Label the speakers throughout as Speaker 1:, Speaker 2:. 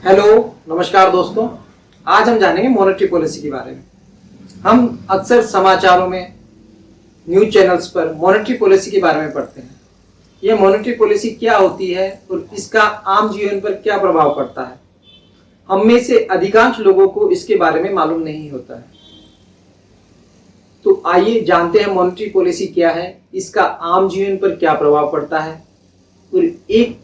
Speaker 1: Hello, नमस्कार दोस्तों। आज हम जानेंगे मॉनेटरी पॉलिसी के बारे में। हम अक्सर समाचारों में, न्यूज चैनल्स पर मॉनेटरी पॉलिसी के बारे में पढ़ते हैं। यह मॉनेटरी पॉलिसी क्या होती है और इसका आम जीवन पर क्या प्रभाव पड़ता है। हम में से अधिकांश लोगों को इसके बारे में मालूम नहीं होता है। तो आइए जानते हैं मॉनेटरी पॉलिसी क्या है, इसका आम जीवन पर क्या प्रभाव पड़ता है और एक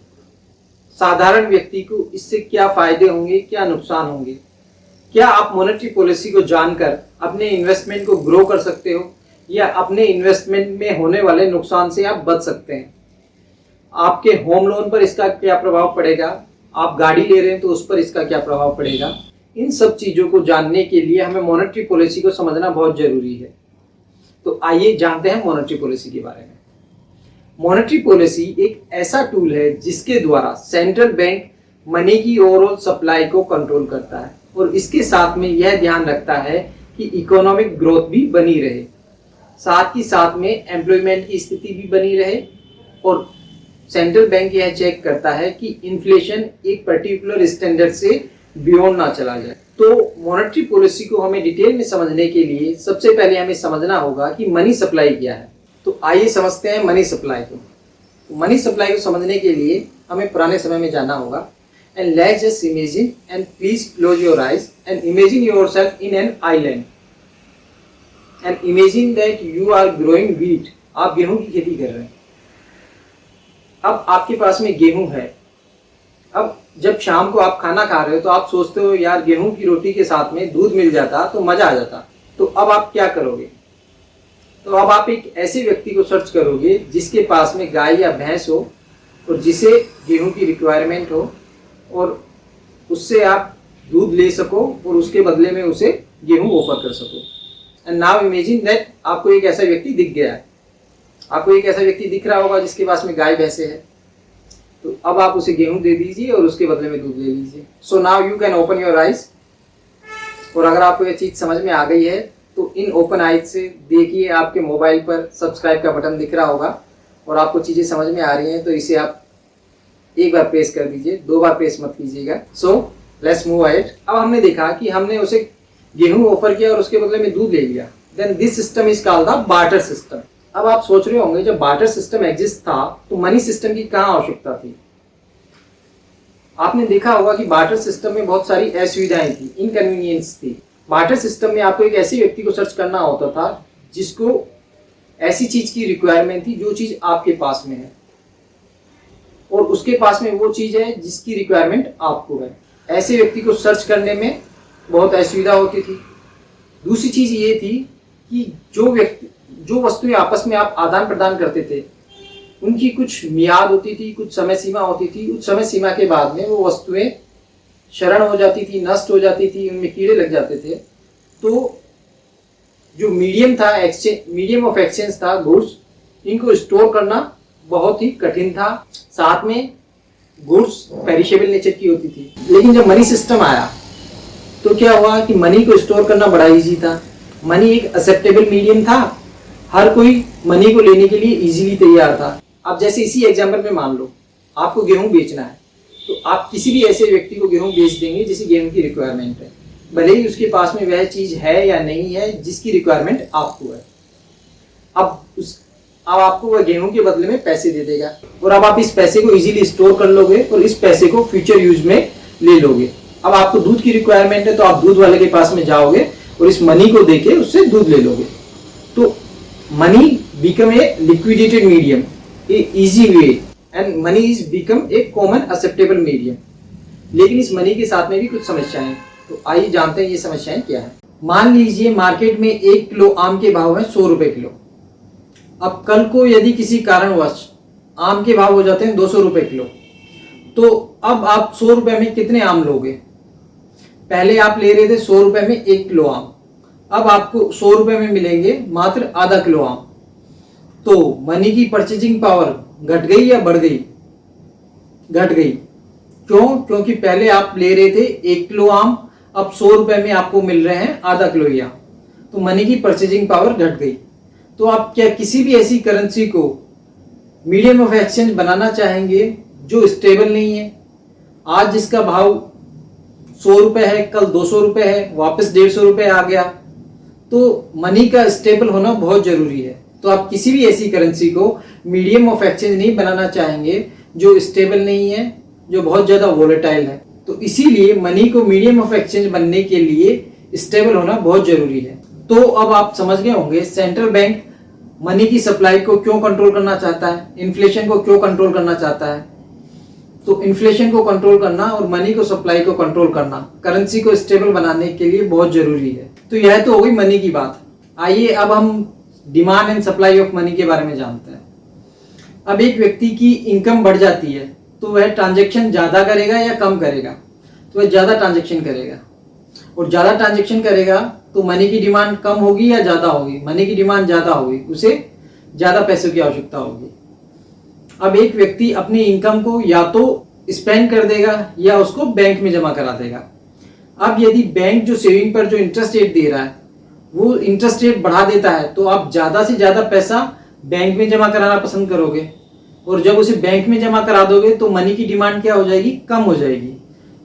Speaker 1: साधारण व्यक्ति को इससे क्या फायदे होंगे, क्या नुकसान होंगे। क्या आप मॉनेटरी पॉलिसी को जानकर अपने इन्वेस्टमेंट को ग्रो कर सकते हो या अपने इन्वेस्टमेंट में होने वाले नुकसान से आप बच सकते हैं। आपके होम लोन पर इसका क्या प्रभाव पड़ेगा, आप गाड़ी ले रहे हैं तो उस पर इसका क्या प्रभाव पड़ेगा। इन सब चीज़ों को जानने के लिए हमें मॉनेटरी पॉलिसी को समझना बहुत ज़रूरी है। तो आइए जानते हैं मॉनेटरी पॉलिसी के बारे में। मॉनेटरी पॉलिसी एक ऐसा टूल है जिसके द्वारा सेंट्रल बैंक मनी की ओवरऑल सप्लाई को कंट्रोल करता है और इसके साथ में यह ध्यान रखता है कि इकोनॉमिक ग्रोथ भी बनी रहे, साथ ही साथ में एम्प्लॉयमेंट की स्थिति भी बनी रहे और सेंट्रल बैंक यह चेक करता है कि इन्फ्लेशन एक पर्टिकुलर स्टैंडर्ड से बियॉन्ड ना चला जाए। तो मॉनेटरी पॉलिसी को हमें डिटेल में समझने के लिए सबसे पहले हमें समझना होगा कि मनी सप्लाई क्या है। तो आइए समझते हैं मनी सप्लाई को। मनी सप्लाई को समझने के लिए हमें पुराने समय में जाना होगा। And let's just imagine and please close your eyes and imagine yourself in an island and imagine that you are growing wheat. आप गेहूं की खेती कर रहे हैं। अब आपके पास में गेहूं है। अब जब शाम को आप खाना खा रहे हो तो आप सोचते हो यार गेहूं की रोटी के साथ में दूध मिल जाता तो मजा आ जाता। तो अब आप क्या करोगे? तो अब आप एक ऐसे व्यक्ति को सर्च करोगे जिसके पास में गाय या भैंस हो और जिसे गेहूं की रिक्वायरमेंट हो और उससे आप दूध ले सको और उसके बदले में उसे गेहूं ऑफर कर सको। एंड नाउ इमेजिन दैट आपको एक ऐसा व्यक्ति दिख गया है। आपको एक ऐसा व्यक्ति दिख रहा होगा जिसके पास में गाय भैंसे है। तो अब आप उसे गेहूं दे दीजिए और उसके बदले में दूध ले लीजिए। So now you can open your eyes. और अगर आपको यह चीज़ समझ में आ गई है तो इन ओपन आइज से देखिए, आपके मोबाइल पर सब्सक्राइब का बटन दिख रहा होगा और आपको चीज़ें समझ में आ रही हैं तो इसे आप एक बार प्रेस कर दीजिए, 2 बार प्रेस मत कीजिएगा। So let's move ahead. अब हमने देखा कि हमने उसे गेहूं ऑफर किया और उसके बदले में दूध ले लिया। Then this system is called the barter system. अब आप सोच रहे होंगे जब बार्टर सिस्टम एग्जिस्ट था तो मनी सिस्टम की कहाँ आवश्यकता थी। आपने देखा होगा कि बार्टर सिस्टम में बहुत सारी असुविधाएं थी, इनकन्वीनियंस थी। बार्टर सिस्टम में आपको एक ऐसे व्यक्ति को सर्च करना होता था जिसको ऐसी चीज की रिक्वायरमेंट थी जो चीज आपके पास में है और उसके पास में वो चीज है जिसकी रिक्वायरमेंट आपको है। ऐसे व्यक्ति को सर्च करने में बहुत असुविधा होती थी। दूसरी चीज ये थी कि जो वस्तुएं आपस में आप आदान प्रदान करते थे उनकी कुछ मियाद होती थी, कुछ समय सीमा होती थी। उस समय सीमा के बाद में वो वस्तुएं क्षरण हो जाती थी, नष्ट हो जाती थी, उनमें कीड़े लग जाते थे। तो जो मीडियम था, मीडियम ऑफ एक्सचेंज था, गुड्स, इनको स्टोर करना बहुत ही कठिन था। साथ में गुड्स पेरिशेबल नेचर की होती थी। लेकिन जब मनी सिस्टम आया तो क्या हुआ कि मनी को स्टोर करना बड़ा इजी था। मनी एक एक्सेप्टेबल मीडियम था, हर कोई मनी को लेने के लिए इजीली तैयार था। अब जैसे इसी एग्जाम्पल में मान लो आपको गेहूं बेचना है तो आप किसी भी ऐसे व्यक्ति को गेहूं बेच देंगे जिसे गेहूं की रिक्वायरमेंट है, भले ही उसके पास में वह चीज है या नहीं है जिसकी रिक्वायरमेंट आपको है। अब आपको वह गेहूं के बदले में पैसे दे देगा और अब आप इस पैसे को इजीली स्टोर कर लोगे और इस पैसे को फ्यूचर यूज में ले लोगे। अब आपको दूध की रिक्वायरमेंट है तो आप दूध वाले के पास में जाओगे और इस मनी को देके उससे दूध ले लोगे। तो money become a liquidated medium, a easy way, and money is become a common acceptable medium. लेकिन इस मनी के साथ में भी कुछ समस्याएं हैं। तो आइए जानते हैं ये समस्याएं क्या है। मान लीजिए मार्केट में 1 किलो आम के भाव है 100 रुपए किलो। अब कल को यदि किसी कारणवश आम के भाव हो जाते हैं 200 रुपए किलो, तो अब आप 100 रुपए में कितने आम लोगे? पहले आप ले रहे थे 100 रुपए में 1 किलो आम, अब आपको 100 रुपए में मिलेंगे मात्र आधा किलो आम। तो मनी की परचेजिंग पावर घट गई या बढ़ गई? घट गई। क्यों? क्योंकि पहले आप ले रहे थे 1 किलो आम, अब 100 रुपए में आपको मिल रहे हैं आधा किलो ही आम। तो मनी की परचेजिंग पावर घट गई। तो आप क्या किसी भी ऐसी करेंसी को मीडियम ऑफ एक्सचेंज बनाना चाहेंगे जो स्टेबल नहीं है? आज जिसका भाव 100 रुपये है, कल 200 रुपये है, वापस 150 रुपये आ गया। तो मनी का स्टेबल होना बहुत जरूरी है। तो आप किसी भी ऐसी करेंसी को मीडियम ऑफ एक्सचेंज नहीं बनाना चाहेंगे जो स्टेबल नहीं है, जो बहुत ज़्यादा वोलेटाइल है। तो इसीलिए मनी को मीडियम ऑफ एक्सचेंज बनने के लिए स्टेबल होना बहुत जरूरी है। तो अब आप समझ गए होंगे सेंट्रल बैंक मनी की सप्लाई को क्यों कंट्रोल करना चाहता है, इन्फ्लेशन को क्यों कंट्रोल करना चाहता है। तो इन्फ्लेशन को कंट्रोल करना और मनी को सप्लाई को कंट्रोल करना करेंसी को स्टेबल बनाने के लिए बहुत जरूरी है। तो यह तो हो गई मनी की बात। आइए अब हम demand and supply of money के बारे में जानते हैं। अब एक व्यक्ति की इनकम बढ़ जाती है तो वह ट्रांजैक्शन ज़्यादा करेगा या कम करेगा, तो वह ज़्यादा ट्रांजैक्शन करेगा। और ज़्यादा ट्रांजैक्शन करेगा तो मनी की डिमांड कम होगी या ज़्यादा होगी, मनी की डिमांड ज़्यादा होगी, उसे ज़्यादा पैसों की आवश्यकता होगी। अब एक व्यक्ति अपनी इनकम को या तो स्पेंड कर देगा या उसको बैंक में जमा करा देगा। अब यदि बैंक जो सेविंग पर जो इंटरेस्ट रेट दे रहा है वो इंटरेस्ट रेट बढ़ा देता है तो आप ज़्यादा से ज़्यादा पैसा बैंक में जमा कराना पसंद करोगे, और जब उसे बैंक में जमा करा दोगे तो मनी की डिमांड क्या हो जाएगी, कम हो जाएगी।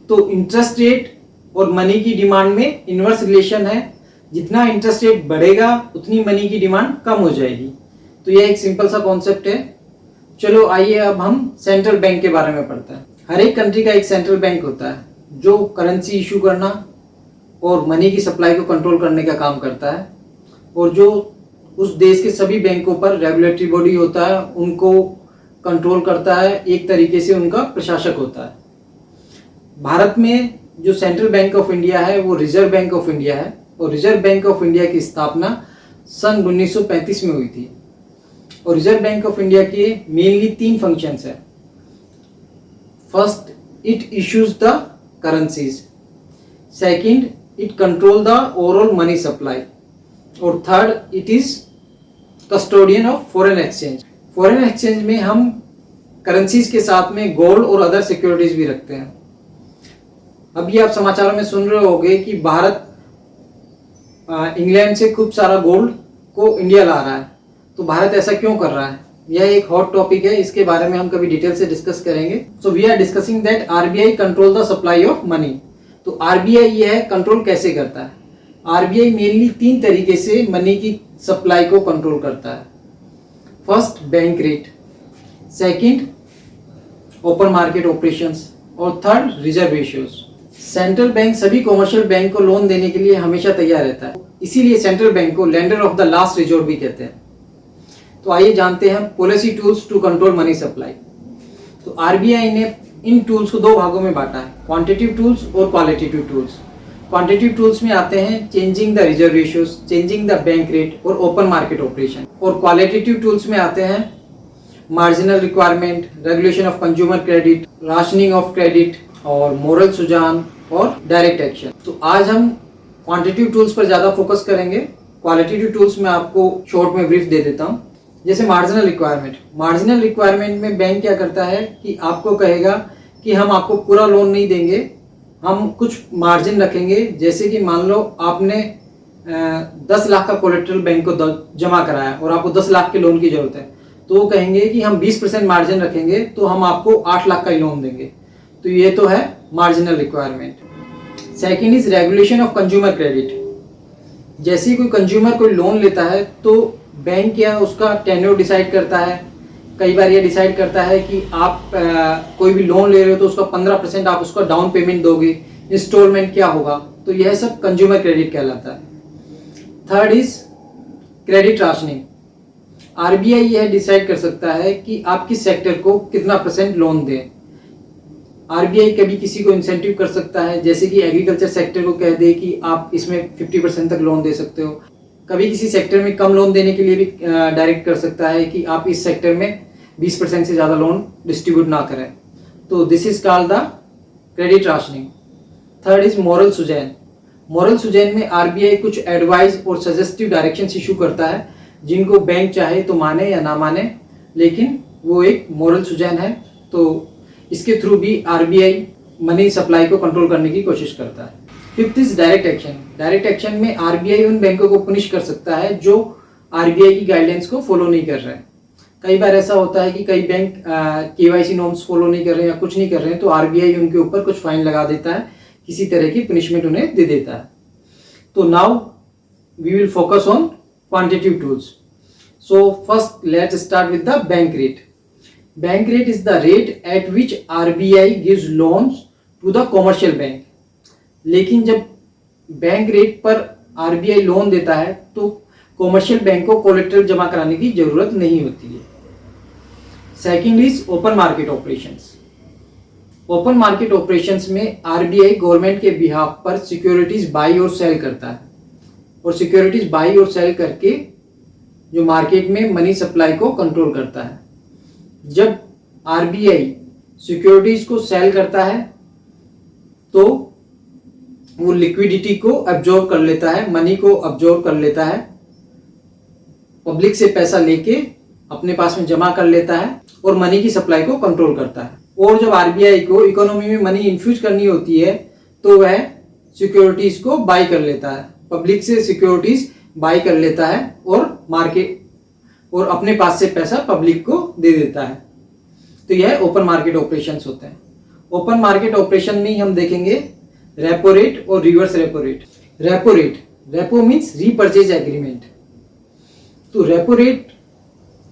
Speaker 1: तो इंटरेस्ट रेट और मनी की डिमांड में इनवर्स रिलेशन है, जितना इंटरेस्ट रेट बढ़ेगा उतनी मनी की डिमांड कम हो जाएगी। तो यह एक सिंपल सा कॉन्सेप्ट है। चलो आइए अब हम सेंट्रल बैंक के बारे में पढ़ते हैं। हर एक कंट्री का एक सेंट्रल बैंक होता है जो करेंसी इशू करना और मनी की सप्लाई को कंट्रोल करने का काम करता है, और जो उस देश के सभी बैंकों पर रेगुलेटरी बॉडी होता है उनको कंट्रोल करता है, एक तरीके से उनका प्रशासक होता है। भारत में जो सेंट्रल बैंक ऑफ इंडिया है वो रिजर्व बैंक ऑफ इंडिया है, और रिजर्व बैंक ऑफ इंडिया की स्थापना सन 1935 में हुई थी। और रिजर्व बैंक ऑफ इंडिया के मेनली 3 फंक्शंस है। First, it issues the currencies. Second, it control the overall money supply. और third, it is custodian of foreign exchange. Foreign exchange में हम करेंसीज के साथ में गोल्ड और अदर सिक्योरिटीज भी रखते हैं। अभी आप समाचारों में सुन रहे होंगे कि भारत इंग्लैंड से खूब सारा गोल्ड को इंडिया ला रहा है। तो भारत ऐसा क्यों कर रहा है, यह एक हॉट टॉपिक है, इसके बारे में हम कभी डिटेल से डिस्कस करेंगे। So we are discussing that RBI control the supply of money. तो आरबीआई यह कंट्रोल कैसे करता है। आरबीआई मेनली 3 तरीके से मनी की सप्लाई को कंट्रोल करता है। First, bank rate. Second, open market operations. और third, reserve ratios. Central bank सभी कॉमर्शियल बैंक को लोन देने के लिए हमेशा तैयार रहता है, इसीलिए सेंट्रल बैंक को lender of the last resort भी कहते हैं। तो आइए जानते हैं policy tools to control money supply. तो आरबीआई ने इन टूल्स को 2 भागों में बांटा है, क्वांटिटेटिव टूल्स और क्वालिटेटिव टूल्स। क्वांटिटेटिव टूल्स में आते हैं changing the reserve ratios, changing the bank rate और ओपन मार्केट ऑपरेशन। और क्वालिटेटिव टूल्स में आते हैं marginal requirement, regulation of consumer credit, rationing of credit और मोरल सुजान और डायरेक्ट एक्शन। तो आज हम क्वांटिटेटिव टूल्स पर ज़्यादा फोकस करेंगे। क्वालिटेटिव टूल्स में आपको शॉर्ट में ब्रीफ दे देता हूँ। जैसे मार्जिनल रिक्वायरमेंट। मार्जिनल रिक्वायरमेंट में बैंक क्या करता है कि आपको कहेगा कि हम आपको पूरा लोन नहीं देंगे, हम कुछ मार्जिन रखेंगे। जैसे कि मान लो आपने 10 लाख का कोलेट्रल बैंक को जमा कराया और आपको 10 लाख के लोन की जरूरत है, तो वो कहेंगे कि हम 20% मार्जिन रखेंगे तो हम आपको 8 लाख का ही लोन देंगे। तो ये तो है marginal requirement. Second is regulation of consumer credit. जैसे ही कोई कंज्यूमर कोई लोन लेता है तो बैंक या उसका टेन्योर डिसाइड करता है। कई बार ये डिसाइड करता है कि आप कोई भी लोन ले रहे हो तो उसका 15% आप उसका डाउन पेमेंट दोगे, इंस्टॉलमेंट क्या होगा। तो यह सब कंज्यूमर क्रेडिट कहलाता है। Third is credit rationing. RBI यह डिसाइड कर सकता है कि आप किस सेक्टर को कितना % लोन दें। आरबीआई कभी किसी को इंसेंटिव कर सकता है, जैसे कि एग्रीकल्चर सेक्टर को कह दे कि आप इसमें 50% तक लोन दे सकते हो। कभी किसी सेक्टर में कम लोन देने के लिए भी डायरेक्ट कर सकता है कि आप इस सेक्टर में 20% से ज़्यादा लोन डिस्ट्रीब्यूट ना करें। तो this is called the credit rationing. Third is moral suasion. Moral suasion में आरबीआई कुछ एडवाइस और सजेस्टिव डायरेक्शंस इशू करता है जिनको बैंक चाहे तो माने या ना माने, लेकिन वो एक मोरल सुजैन है। तो इसके थ्रू भी आरबीआई मनी सप्लाई को कंट्रोल करने की कोशिश करता है। Fifth is direct action. Direct action में आरबीआई उन बैंकों को पुनिश कर सकता है जो आरबीआई की गाइडलाइंस को फॉलो नहीं कर रहे हैं। कई बार ऐसा होता है कि कई बैंक केवाईसी नॉर्म्स फॉलो नहीं कर रहे हैं या कुछ नहीं कर रहे हैं, तो आरबीआई उनके ऊपर कुछ फाइन लगा देता है किसी तरह की पनिशमेंट उन्हें दे देता है। तो now we will focus on quantitative tools. So first let's start with the bank rate. Bank rate is the rate at which RBI gives loans to the commercial bank. लेकिन जब बैंक रेट पर RBI loan देता है तो commercial bank को collateral जमा कराने की जरूरत नहीं होती है। Second is open market operations. Open market operations में आरबीआई गवर्नमेंट के बिहाफ पर सिक्योरिटीज बाई और सेल करता है, और सिक्योरिटीज बाई और सेल करके जो मार्केट में मनी सप्लाई को कंट्रोल करता है। जब आरबीआई सिक्योरिटीज को सेल करता है तो वो लिक्विडिटी को अब्जॉर्ब कर लेता है, मनी को अब्जॉर्ब कर लेता है, पब्लिक से पैसा लेके अपने पास में जमा कर लेता है और मनी की सप्लाई को कंट्रोल करता है। और जब आरबीआई को इकोनॉमी में मनी इन्फ्यूज करनी होती है तो वह सिक्योरिटीज को बाई कर लेता है, पब्लिक से सिक्योरिटीज बाई कर लेता है और मार्केट और अपने पास से पैसा पब्लिक को दे देता है। तो यह ओपन मार्केट ऑपरेशंस होते हैं। ओपन मार्केट ऑपरेशन में हम देखेंगे रेपो रेट और reverse repo rate. Repo rate, repo means repurchase agreement. तो रेपो रेट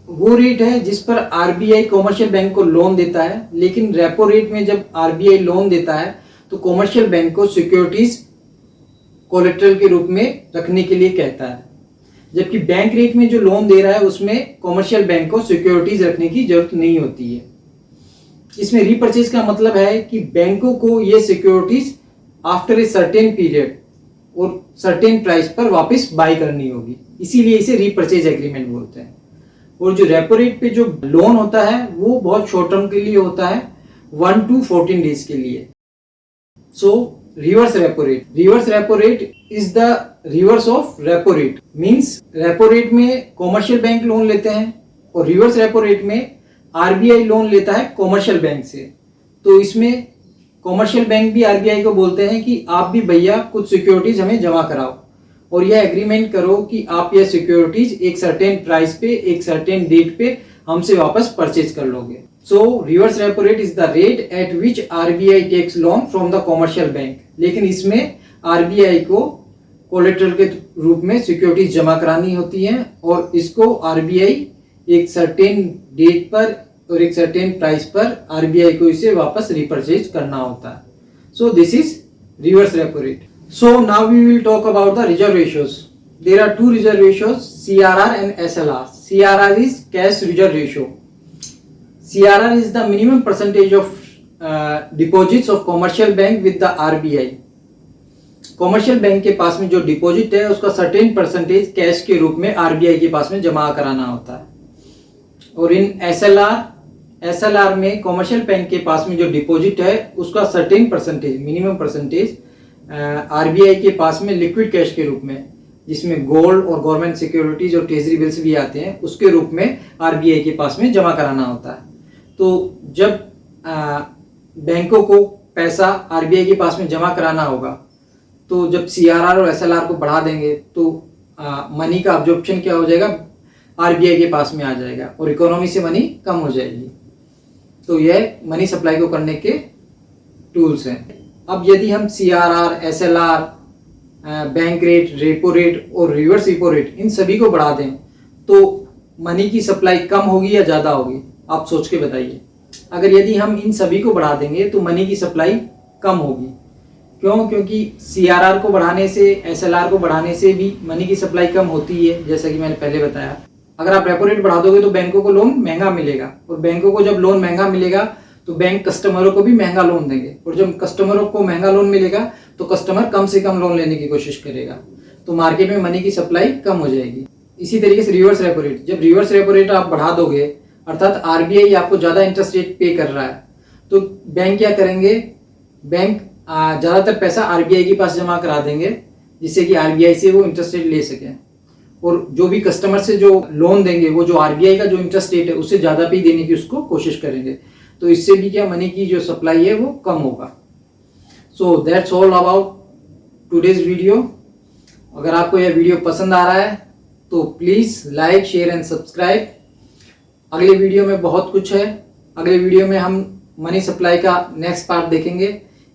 Speaker 1: वो रेट है जिस पर आरबीआई कॉमर्शियल बैंक को लोन देता है, लेकिन रेपो रेट में जब आरबीआई लोन देता है तो कॉमर्शियल बैंक को सिक्योरिटीज कोलेटरल के रूप में रखने के लिए कहता है, जबकि बैंक रेट में जो लोन दे रहा है उसमें कॉमर्शियल बैंक को सिक्योरिटीज रखने की जरूरत नहीं होती है। इसमें रीपर्चेज का मतलब है कि बैंकों को ये securities after a certain period और सर्टेन प्राइस पर वापस बाई करनी होगी, इसीलिए इसे रीपर्चेज एग्रीमेंट बोलते हैं। और जो रेपो रेट पे जो लोन होता है वो बहुत शॉर्ट टर्म के लिए होता है, 1 to 14 डेज के लिए। सो reverse repo rate, reverse repo rate is the reverse of repo rate. Means repo rate में कॉमर्शियल बैंक लोन लेते हैं और रिवर्स रेपो रेट में आरबीआई लोन लेता है कॉमर्शियल बैंक से। तो इसमें कॉमर्शियल बैंक भी आरबीआई को बोलते हैं कि आप भी भैया कुछ सिक्योरिटीज हमें जमा कराओ और यह एग्रीमेंट करो कि आप यह सिक्योरिटीज एक सर्टेन प्राइस पे एक सर्टेन डेट पे हमसे वापस परचेज कर लोगे। So reverse repo rate is the rate at which RBI takes loan from the commercial bank. लेकिन इसमें आरबीआई को कोलेटरल के रूप में सिक्योरिटीज जमा करानी होती है और इसको आरबीआई एक सर्टेन डेट पर और एक सर्टेन प्राइस पर आरबीआई को इसे वापस रिपर्चेज करना होता है। So this is reverse repo rate. So now we will talk about the reserve ratios. There are two reserve ratios, CRR and SLR. CRR is cash reserve ratio. CRR is the minimum percentage of deposits of commercial bank with the RBI. Commercial bank के पास में जो deposit है उसका certain percentage cash के रूप में RBI के पास में जमा कराना होता है। और इन एसएलआर में कॉमर्शियल बैंक के पास में जो डिपॉजिट है उसका certain percentage, minimum percentage RBI के पास में लिक्विड कैश के रूप में, जिसमें गोल्ड और गवर्नमेंट सिक्योरिटीज और ट्रेजरी बिल्स भी आते हैं, उसके रूप में आरबीआई के पास में जमा कराना होता है। तो जब बैंकों को पैसा आरबीआई के पास में जमा कराना होगा तो जब सीआरआर और एसएलआर को बढ़ा देंगे तो मनी का अब्जॉर्प्शन क्या हो जाएगा, आरबीआई के पास में आ जाएगा और इकोनॉमी से मनी कम हो जाएगी। तो यह मनी सप्लाई को करने के टूल्स हैं। अब यदि हम CRR, SLR, bank rate, repo rate और रिवर्स रेपो रेट इन सभी को बढ़ा दें तो मनी की सप्लाई कम होगी या ज़्यादा होगी, आप सोच के बताइए। अगर यदि हम इन सभी को बढ़ा देंगे तो मनी की सप्लाई कम होगी। क्यों? क्योंकि सीआरआर को बढ़ाने से, एसएलआर को बढ़ाने से भी मनी की सप्लाई कम होती है, जैसा कि मैंने पहले बताया। अगर आप रेपो रेट बढ़ा दोगे तो बैंकों को लोन महंगा मिलेगा और बैंकों को जब लोन महंगा मिलेगा तो बैंक कस्टमरों को भी महंगा लोन देंगे और जब कस्टमरों को महंगा लोन मिलेगा तो कस्टमर कम से कम लोन लेने की कोशिश करेगा, तो मार्केट में मनी की सप्लाई कम हो जाएगी। इसी तरीके से रिवर्स रेपो रेट, जब रिवर्स रेपो रेट आप बढ़ा दोगे अर्थात आरबीआई आपको ज़्यादा इंटरेस्ट रेट पे कर रहा है तो बैंक क्या करेंगे, बैंक ज़्यादातर पैसा आरबीआई के पास जमा करा देंगे जिससे कि आरबीआई से वो इंटरेस्ट रेट ले सकें और जो भी कस्टमर से जो लोन देंगे वो जो आरबीआई का जो इंटरेस्ट रेट है उससे ज़्यादा पे देने की उसको कोशिश करेंगे। तो इससे भी क्या, मनी की जो सप्लाई है वो कम होगा। So that's all about today's video. अगर आपको यह वीडियो पसंद आ रहा है तो please like, share and subscribe. अगले वीडियो में बहुत कुछ है। अगले वीडियो में हम मनी सप्लाई का नेक्स्ट पार्ट देखेंगे।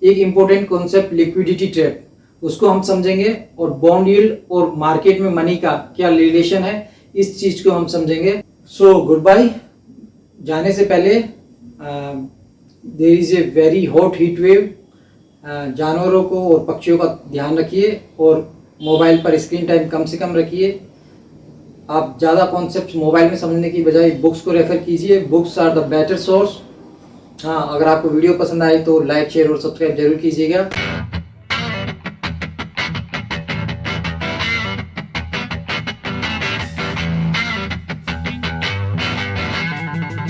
Speaker 1: एक इम्पोर्टेंट कॉन्सेप्ट लिक्विडिटी ट्रैप, उसको हम समझेंगे, और बॉन्ड यील्ड और मार्केट में मनी का क्या रिलेशन है, इस चीज को हम समझेंगे। So goodbye. जाने से पहले there is a very hot heat wave, जानवरों को और पक्षियों का ध्यान रखिए और मोबाइल पर स्क्रीन टाइम कम से कम रखिए। आप ज़्यादा कॉन्सेप्ट मोबाइल में समझने की बजाय बुक्स को रेफर कीजिए, books are the better source. हाँ, अगर आपको वीडियो पसंद आए तो लाइक शेयर और सब्सक्राइब जरूर कीजिएगा।